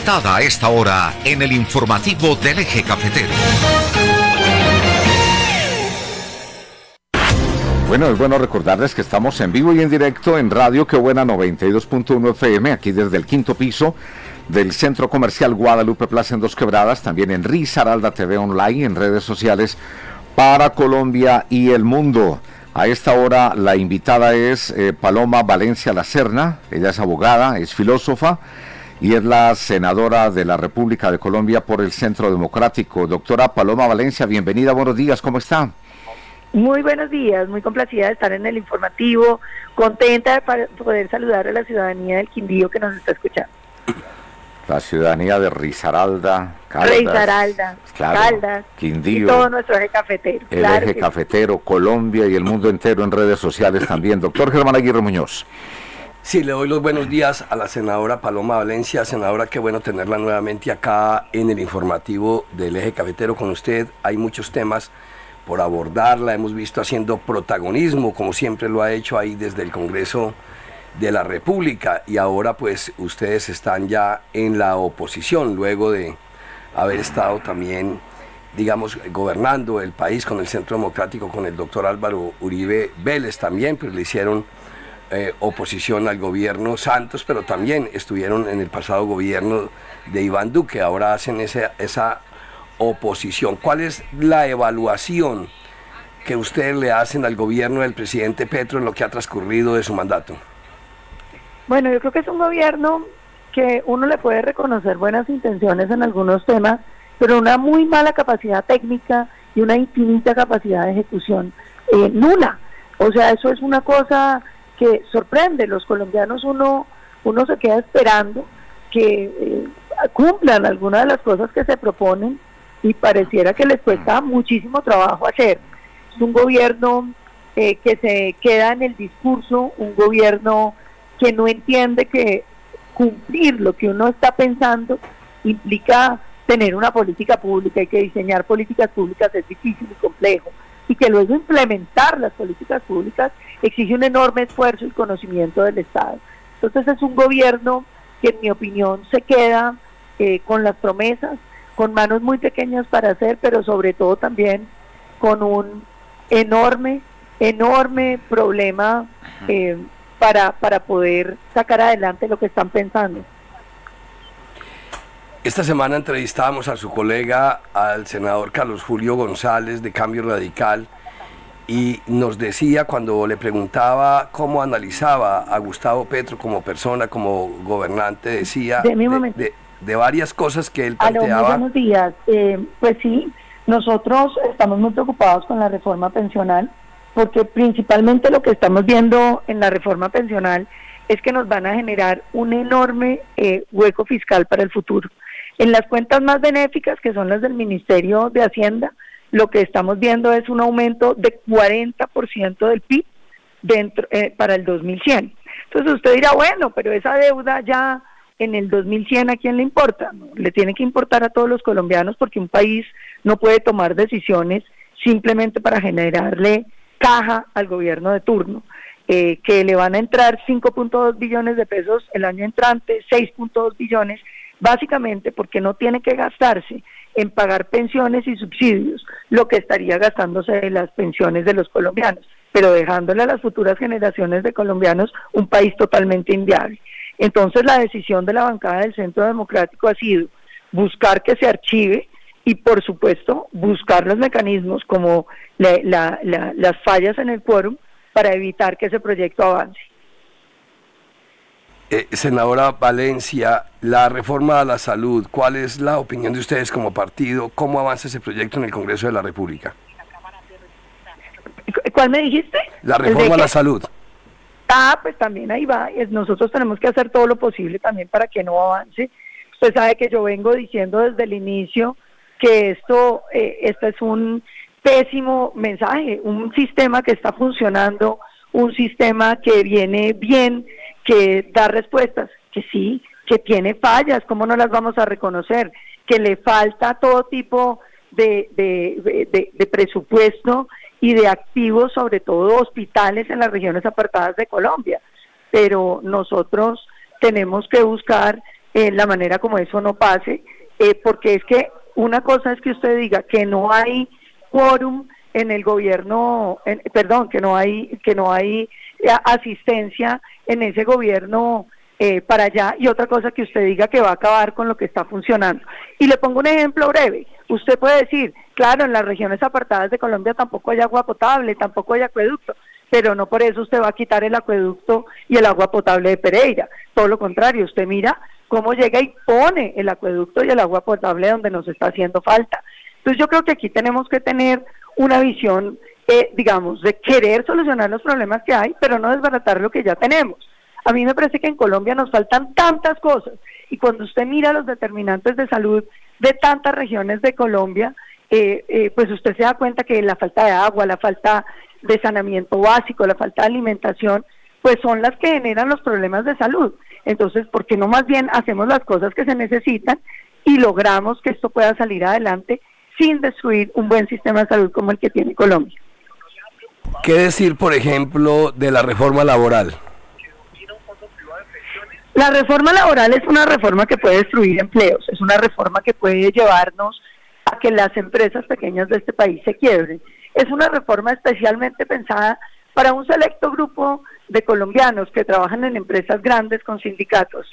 conectada a esta hora en el informativo del Eje Cafetero. Bueno, es bueno recordarles que estamos en vivo y en directo en Radio Qué Buena 92.1 FM, aquí desde el quinto piso del Centro Comercial Guadalupe Plaza en Dos Quebradas, también en Risaralda TV Online, en redes sociales para Colombia y el mundo. A esta hora la invitada es Paloma Valencia Lacerna, ella es abogada, es filósofa y es la senadora de la República de Colombia por el Centro Democrático. Doctora Paloma Valencia, bienvenida, buenos días, ¿cómo está? Muy buenos días, muy complacida de estar en el informativo, contenta de poder saludar a la ciudadanía del Quindío que nos está escuchando. La ciudadanía de Risaralda, Caldas, Quindío, y todo nuestro eje cafetero. El eje cafetero, Colombia y el mundo entero en redes sociales también. Doctor Germán Aguirre Muñoz. Sí, le doy los buenos días a la senadora Paloma Valencia. Senadora, qué bueno tenerla nuevamente acá en el informativo del eje cafetero con usted. Hay muchos temas por abordarla, hemos visto haciendo protagonismo, como siempre lo ha hecho ahí desde el Congreso de la República, y ahora pues ustedes están ya en la oposición, luego de haber estado también, digamos, gobernando el país con el Centro Democrático, con el doctor Álvaro Uribe Vélez también, pues le hicieron oposición al gobierno Santos, pero también estuvieron en el pasado gobierno de Iván Duque, ahora hacen esa oposición. ¿Cuál es la evaluación que ustedes le hacen al gobierno del presidente Petro en lo que ha transcurrido de su mandato? Bueno, yo creo que es un gobierno que uno le puede reconocer buenas intenciones en algunos temas, pero una muy mala capacidad técnica y una infinita capacidad de ejecución nula. O sea, eso es una cosa que sorprende. Los colombianos uno se queda esperando que cumplan algunas de las cosas que se proponen y pareciera que les cuesta muchísimo trabajo hacer. Es un gobierno que se queda en el discurso, un gobierno que no entiende que cumplir lo que uno está pensando implica tener una política pública y que diseñar políticas públicas es difícil y complejo, y que luego implementar las políticas públicas exige un enorme esfuerzo y conocimiento del Estado. Entonces es un gobierno que, en mi opinión, se queda con las promesas, con manos muy pequeñas para hacer, pero sobre todo también con un enorme problema para poder sacar adelante lo que están pensando. Esta semana entrevistábamos a su colega, al senador Carlos Julio González de Cambio Radical, y nos decía, cuando le preguntaba cómo analizaba a Gustavo Petro como persona, como gobernante, decía de varias cosas que él planteaba. Muy buenos días. Pues sí, nosotros estamos muy preocupados con la reforma pensional, porque principalmente lo que estamos viendo en la reforma pensional es que nos van a generar un enorme hueco fiscal para el futuro. En las cuentas más benéficas, que son las del Ministerio de Hacienda, lo que estamos viendo es un aumento de 40% del PIB para el 2100. Entonces usted dirá, bueno, pero esa deuda ya en el 2100, ¿a quién le importa? No, le tiene que importar a todos los colombianos, porque un país no puede tomar decisiones simplemente para generarle caja al gobierno de turno, que le van a entrar 5.2 billones de pesos el año entrante, 6.2 billones, básicamente porque no tiene que gastarse en pagar pensiones y subsidios lo que estaría gastándose en las pensiones de los colombianos, pero dejándole a las futuras generaciones de colombianos un país totalmente inviable. Entonces la decisión de la bancada del Centro Democrático ha sido buscar que se archive y, por supuesto, buscar los mecanismos como las fallas en el quórum para evitar que ese proyecto avance. Senadora Valencia, la reforma a la salud, ¿cuál es la opinión de ustedes como partido? ¿Cómo avanza ese proyecto en el Congreso de la República? ¿Cuál me dijiste? La reforma a la salud. Pues también ahí va. Nosotros tenemos que hacer todo lo posible también para que no avance. Usted sabe que yo vengo diciendo desde el inicio que esto es un pésimo mensaje, un sistema que está funcionando, un sistema que viene bien, que da respuestas, que sí, que tiene fallas, ¿cómo no las vamos a reconocer? Que le falta todo tipo de presupuesto y de activos, sobre todo hospitales en las regiones apartadas de Colombia, pero nosotros tenemos que buscar la manera como eso no pase, porque es que una cosa es que usted diga que no hay quórum en el gobierno, que no hay asistencia en ese gobierno para allá, y otra cosa que usted diga que va a acabar con lo que está funcionando. Y le pongo un ejemplo breve. Usted puede decir, claro, en las regiones apartadas de Colombia tampoco hay agua potable, tampoco hay acueducto, pero no por eso usted va a quitar el acueducto y el agua potable de Pereira. Todo lo contrario, usted mira cómo llega y pone el acueducto y el agua potable donde nos está haciendo falta. Entonces yo creo que aquí tenemos que tener una visión, digamos, de querer solucionar los problemas que hay, pero no desbaratar lo que ya tenemos. A mí me parece que en Colombia nos faltan tantas cosas, y cuando usted mira los determinantes de salud de tantas regiones de Colombia, pues usted se da cuenta que la falta de agua, la falta de saneamiento básico, la falta de alimentación, pues son las que generan los problemas de salud. Entonces, ¿por qué no más bien hacemos las cosas que se necesitan y logramos que esto pueda salir adelante sin destruir un buen sistema de salud como el que tiene Colombia? ¿Qué decir, por ejemplo, de la reforma laboral? La reforma laboral es una reforma que puede destruir empleos, es una reforma que puede llevarnos a que las empresas pequeñas de este país se quiebren. Es una reforma especialmente pensada para un selecto grupo de colombianos que trabajan en empresas grandes con sindicatos.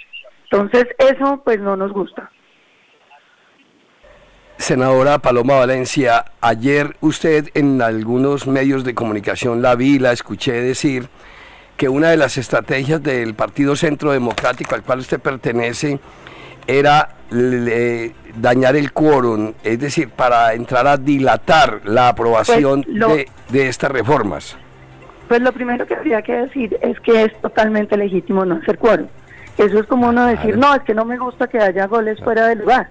Entonces eso pues no nos gusta. Senadora Paloma Valencia, ayer usted en algunos medios de comunicación la escuché decir que una de las estrategias del Partido Centro Democrático al cual usted pertenece era dañar el quórum, es decir, para entrar a dilatar la aprobación de estas reformas. Pues lo primero que habría que decir es que es totalmente legítimo no hacer quórum. Eso es como uno decir, no, es que no me gusta que haya goles fuera del lugar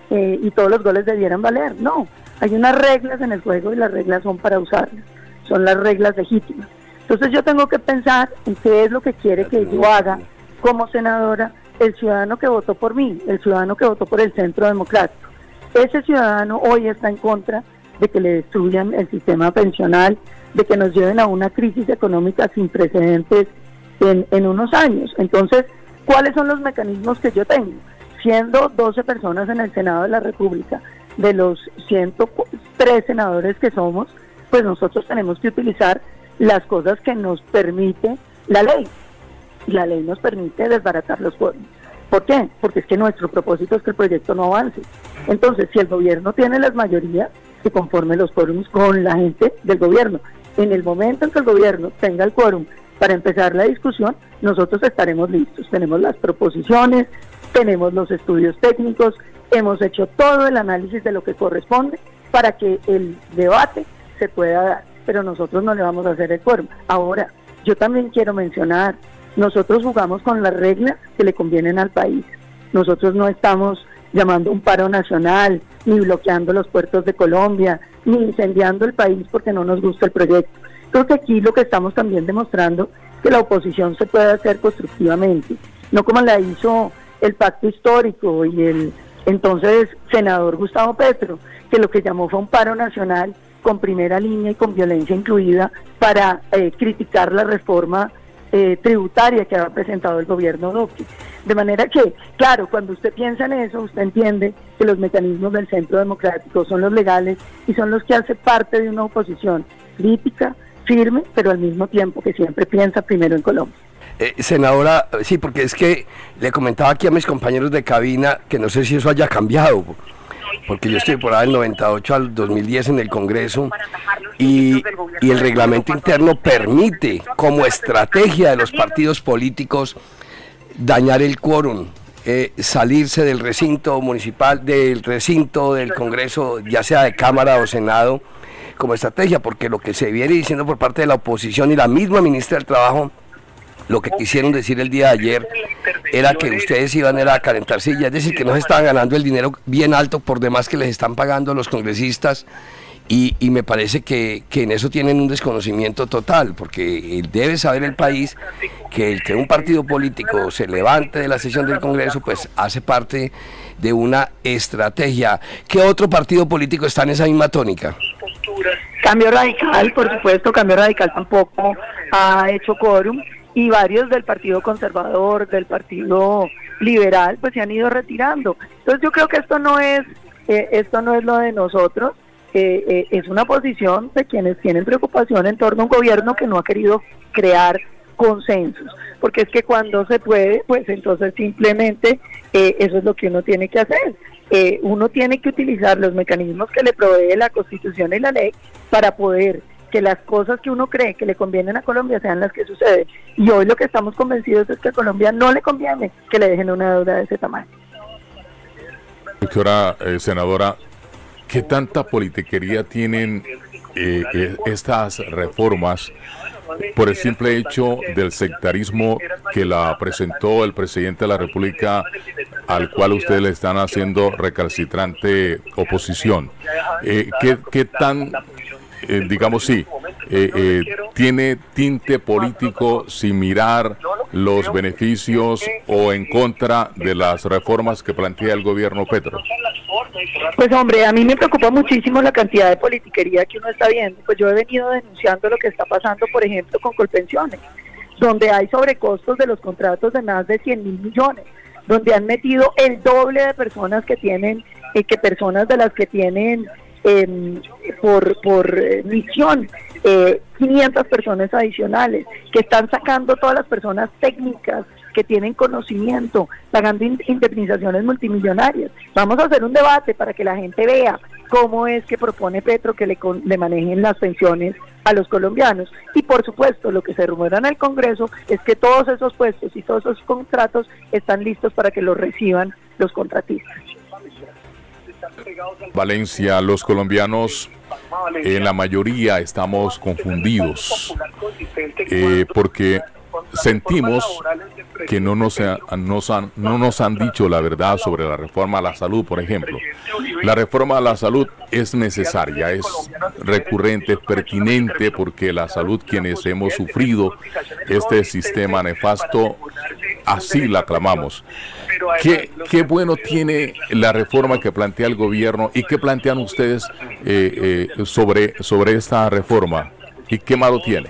y todos los goles debieran valer. No, hay unas reglas en el juego y las reglas son para usarlas, son las reglas legítimas. Entonces yo tengo que pensar en qué es lo que quiere que yo haga como senadora el ciudadano que votó por mí, el ciudadano que votó por el Centro Democrático. Ese ciudadano hoy está en contra de que le destruyan el sistema pensional, de que nos lleven a una crisis económica sin precedentes en unos años. Entonces, ¿cuáles son los mecanismos que yo tengo? Siendo 12 personas en el Senado de la República, de los 103 senadores que somos, pues nosotros tenemos que utilizar las cosas que nos permite la ley. Y la ley nos permite desbaratar los quórums. ¿Por qué? Porque es que nuestro propósito es que el proyecto no avance. Entonces, si el gobierno tiene las mayorías, que conforme los quórums con la gente del gobierno. En el momento en que el gobierno tenga el quórum para empezar la discusión, nosotros estaremos listos. Tenemos las proposiciones, tenemos los estudios técnicos, hemos hecho todo el análisis de lo que corresponde para que el debate se pueda dar, pero nosotros no le vamos a hacer el quórum. Ahora, yo también quiero mencionar, nosotros jugamos con las reglas que le convienen al país. Nosotros no estamos llamando un paro nacional, ni bloqueando los puertos de Colombia, ni incendiando el país porque no nos gusta el proyecto. Creo que aquí lo que estamos también demostrando que la oposición se puede hacer constructivamente, no como la hizo el Pacto Histórico y el entonces senador Gustavo Petro, que lo que llamó fue un paro nacional con primera línea y con violencia incluida para criticar la reforma tributaria que había presentado el gobierno Duque. De manera que, claro, cuando usted piensa en eso, usted entiende que los mecanismos del Centro Democrático son los legales y son los que hacen parte de una oposición crítica, firme, pero al mismo tiempo que siempre piensa primero en Colombia. Senadora, sí, porque es que le comentaba aquí a mis compañeros de cabina que no sé si eso haya cambiado, porque yo estoy por ahí del 98 al 2010 en el Congreso y el reglamento interno permite como estrategia de los partidos políticos dañar el quórum, salirse del recinto municipal, del recinto del Congreso, ya sea de Cámara o Senado, como estrategia, porque lo que se viene diciendo por parte de la oposición y la misma ministra del Trabajo, lo que quisieron decir el día de ayer era que ustedes iban a calentar sillas, es decir, que no se estaban ganando el dinero bien alto por demás que les están pagando los congresistas, y me parece que en eso tienen un desconocimiento total, porque debe saber el país que el que un partido político se levante de la sesión del Congreso, pues hace parte de una estrategia. ¿Qué otro partido político está en esa misma tónica? Cambio Radical, por supuesto, Cambio Radical tampoco ha hecho quórum, y varios del Partido Conservador, del Partido Liberal, pues se han ido retirando. Entonces yo creo que esto no es lo de nosotros, es una posición de quienes tienen preocupación en torno a un gobierno que no ha querido crear consensos, porque es que cuando se puede, pues entonces simplemente eso es lo que uno tiene que hacer. Uno tiene que utilizar los mecanismos que le provee la Constitución y la ley para poder que las cosas que uno cree que le convienen a Colombia sean las que suceden. Y hoy lo que estamos convencidos es que a Colombia no le conviene que le dejen una deuda de ese tamaño. Doctora senadora, ¿qué tanta politiquería tienen estas reformas por el simple hecho del sectarismo que la presentó el presidente de la República, al cual ustedes le están haciendo recalcitrante oposición? ¿Qué tan, digamos tiene tinte político sin mirar los beneficios o en contra de las reformas que plantea el gobierno Petro? Pues hombre, a mí me preocupa muchísimo la cantidad de politiquería que uno está viendo. Pues yo he venido denunciando lo que está pasando, por ejemplo, con Colpensiones, donde hay sobrecostos de los contratos de más de 100.000 millones, donde han metido el doble de personas que tienen, que personas de las que tienen por misión, 500 personas adicionales, que están sacando todas las personas técnicas que tienen conocimiento, pagando indemnizaciones multimillonarias. Vamos a hacer un debate para que la gente vea cómo es que propone Petro que le manejen las pensiones a los colombianos. Y por supuesto, lo que se rumora en el Congreso es que todos esos puestos y todos esos contratos están listos para que los reciban los contratistas. Valencia, los colombianos en la mayoría estamos confundidos porque sentimos que no nos han dicho la verdad sobre la reforma a la salud, por ejemplo. La reforma a la salud es necesaria, es recurrente, es pertinente, porque la salud, quienes hemos sufrido este sistema nefasto, así la aclamamos. ¿Qué bueno tiene la reforma que plantea el gobierno y qué plantean ustedes sobre esta reforma? ¿Y qué malo tiene?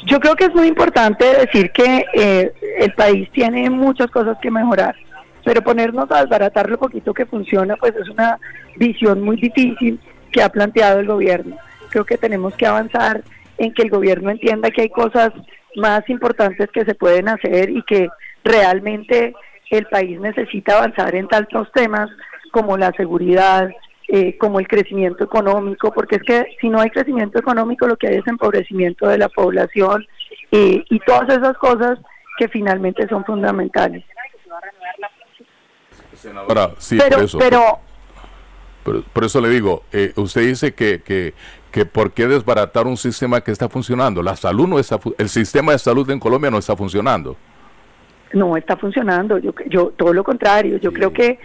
Yo creo que es muy importante decir que el país tiene muchas cosas que mejorar, pero ponernos a desbaratar lo poquito que funciona, pues es una visión muy difícil que ha planteado el gobierno. Creo que tenemos que avanzar en que el gobierno entienda que hay cosas más importantes que se pueden hacer y que realmente el país necesita avanzar en tantos temas como la seguridad, como el crecimiento económico, porque es que si no hay crecimiento económico lo que hay es empobrecimiento de la población y todas esas cosas que finalmente son fundamentales. Ahora, sí, por eso le digo, usted dice que por qué desbaratar un sistema que está funcionando. La salud no está, el sistema de salud en Colombia no está funcionando. No está funcionando, yo todo lo contrario, yo creo que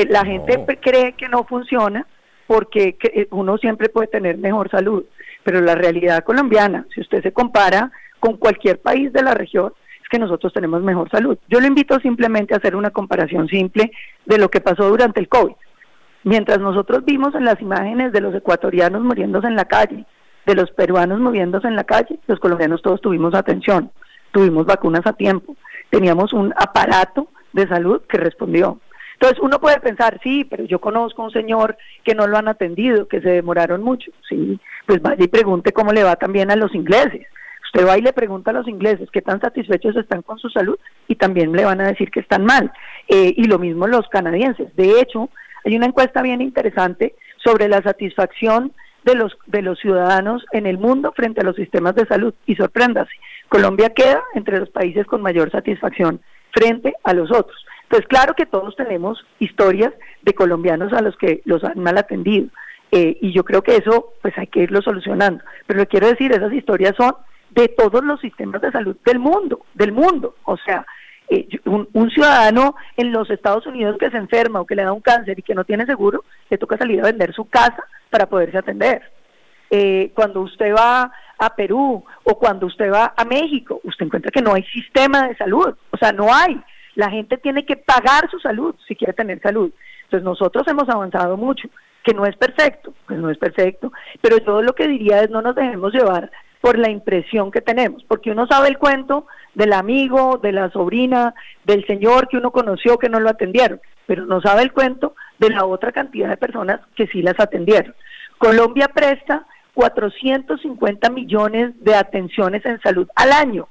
la gente cree que no funciona porque uno siempre puede tener mejor salud, pero la realidad colombiana, si usted se compara con cualquier país de la región, es que nosotros tenemos mejor salud. Yo le invito simplemente a hacer una comparación simple de lo que pasó durante el COVID. Mientras nosotros vimos en las imágenes de los ecuatorianos muriéndose en la calle, de los peruanos muriéndose en la calle, los colombianos todos tuvimos atención, tuvimos vacunas a tiempo, teníamos un aparato de salud que respondió. Entonces uno puede pensar, sí, pero yo conozco a un señor que no lo han atendido, que se demoraron mucho. Sí, pues vaya y pregunte cómo le va también a los ingleses. Usted va y le pregunta a los ingleses qué tan satisfechos están con su salud y también le van a decir que están mal. Y lo mismo los canadienses. De hecho, hay una encuesta bien interesante sobre la satisfacción de los ciudadanos en el mundo frente a los sistemas de salud. Y sorpréndase, Colombia queda entre los países con mayor satisfacción frente a los otros. Entonces, claro que todos tenemos historias de colombianos a los que los han mal atendido, y yo creo que eso pues hay que irlo solucionando. Pero lo quiero decir, esas historias son de todos los sistemas de salud del mundo. O sea, un ciudadano en los Estados Unidos que se enferma o que le da un cáncer y que no tiene seguro, le toca salir a vender su casa para poderse atender. Cuando usted va a Perú o cuando usted va a México, usted encuentra que no hay sistema de salud, o sea, no hay. La gente tiene que pagar su salud si quiere tener salud. Entonces nosotros hemos avanzado mucho, que no es perfecto, pues no es perfecto, pero yo lo que diría es no nos dejemos llevar por la impresión que tenemos, porque uno sabe el cuento del amigo, de la sobrina, del señor que uno conoció que no lo atendieron, pero no sabe el cuento de la otra cantidad de personas que sí las atendieron. Colombia presta 450 millones de atenciones en salud al año.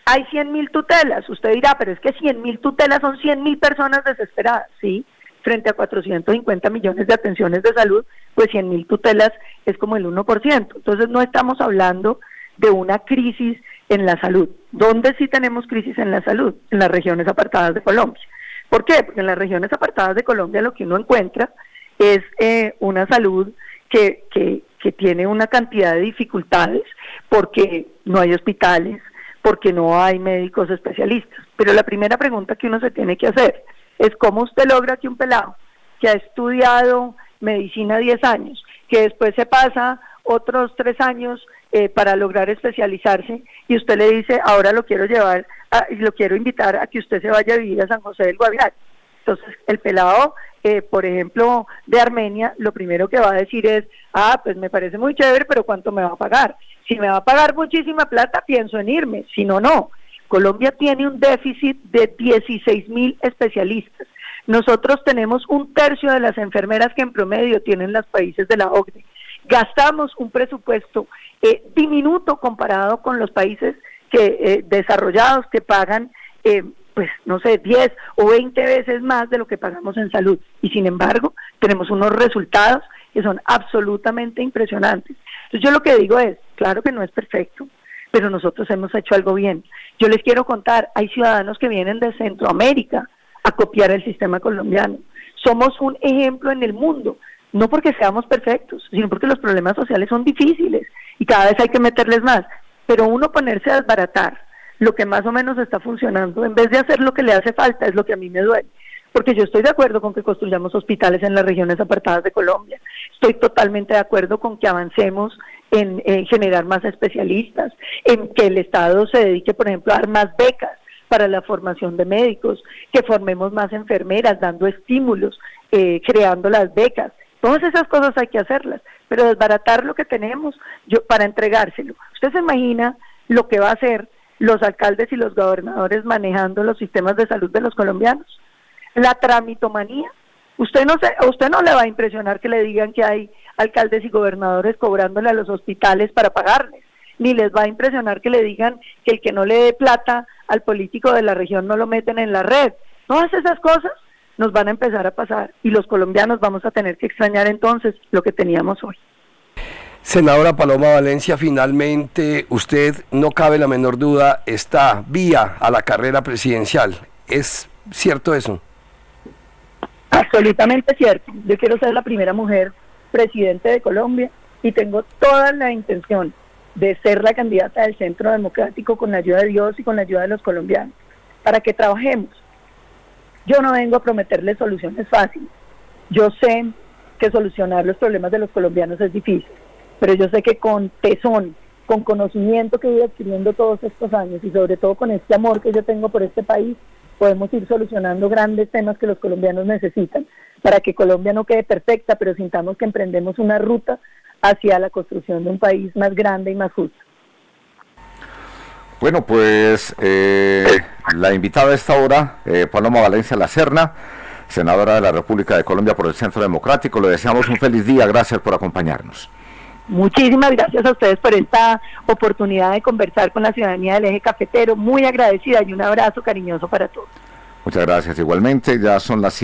Hay 100.000 tutelas, usted dirá, pero es que 100.000 tutelas son 100.000 personas desesperadas, ¿sí? Frente a 450 millones de atenciones de salud, pues 100.000 tutelas es como el 1%. Entonces no estamos hablando de una crisis en la salud. ¿Dónde sí tenemos crisis en la salud? En las regiones apartadas de Colombia. ¿Por qué? Porque en las regiones apartadas de Colombia lo que uno encuentra es una salud que tiene una cantidad de dificultades porque no hay hospitales, porque no hay médicos especialistas. Pero la primera pregunta que uno se tiene que hacer es cómo usted logra que un pelado que ha estudiado medicina 10 años, que después se pasa otros 3 años para lograr especializarse, y usted le dice, ahora lo quiero invitar a que usted se vaya a vivir a San José del Guaviare. Entonces el pelado, por ejemplo, de Armenia, lo primero que va a decir es, pues me parece muy chévere, pero ¿cuánto me va a pagar? Si me va a pagar muchísima plata, pienso en irme, si no, no. Colombia tiene un déficit de 16.000 especialistas. Nosotros tenemos 1/3 de las enfermeras que en promedio tienen los países de la OCDE. Gastamos un presupuesto diminuto comparado con los países desarrollados que pagan, pues no sé, 10 o 20 veces más de lo que pagamos en salud. Y sin embargo, tenemos unos resultados que son absolutamente impresionantes. Entonces yo lo que digo es, claro que no es perfecto, pero nosotros hemos hecho algo bien. Yo les quiero contar, hay ciudadanos que vienen de Centroamérica a copiar el sistema colombiano. Somos un ejemplo en el mundo, no porque seamos perfectos, sino porque los problemas sociales son difíciles y cada vez hay que meterles más. Pero uno ponerse a desbaratar lo que más o menos está funcionando, en vez de hacer lo que le hace falta, es lo que a mí me duele. Porque yo estoy de acuerdo con que construyamos hospitales en las regiones apartadas de Colombia, estoy totalmente de acuerdo con que avancemos en generar más especialistas, en que el Estado se dedique, por ejemplo, a dar más becas para la formación de médicos, que formemos más enfermeras, dando estímulos, creando las becas. Todas esas cosas hay que hacerlas, pero desbaratar lo que tenemos para entregárselo. ¿Usted se imagina lo que va a hacer los alcaldes y los gobernadores manejando los sistemas de salud de los colombianos? La tramitomanía. Usted no le va a impresionar que le digan que hay alcaldes y gobernadores cobrándole a los hospitales para pagarles, ni les va a impresionar que le digan que el que no le dé plata al político de la región no lo meten en la red. Todas esas cosas nos van a empezar a pasar y los colombianos vamos a tener que extrañar entonces lo que teníamos hoy. Senadora Paloma Valencia, finalmente usted, no cabe la menor duda, está vía a la carrera presidencial. ¿Es cierto eso? Absolutamente cierto. Yo quiero ser la primera mujer presidente de Colombia y tengo toda la intención de ser la candidata del Centro Democrático con la ayuda de Dios y con la ayuda de los colombianos, para que trabajemos. Yo no vengo a prometerles soluciones fáciles. Yo sé que solucionar los problemas de los colombianos es difícil, pero yo sé que con tesón, con conocimiento que he ido adquiriendo todos estos años y sobre todo con este amor que yo tengo por este país, podemos ir solucionando grandes temas que los colombianos necesitan para que Colombia no quede perfecta, pero sintamos que emprendemos una ruta hacia la construcción de un país más grande y más justo. Bueno, pues la invitada a esta hora, Paloma Valencia La Serna, senadora de la República de Colombia por el Centro Democrático. Le deseamos un feliz día, gracias por acompañarnos. Muchísimas gracias a ustedes por esta oportunidad de conversar con la ciudadanía del Eje Cafetero, muy agradecida y un abrazo cariñoso para todos. Muchas gracias, igualmente, ya son las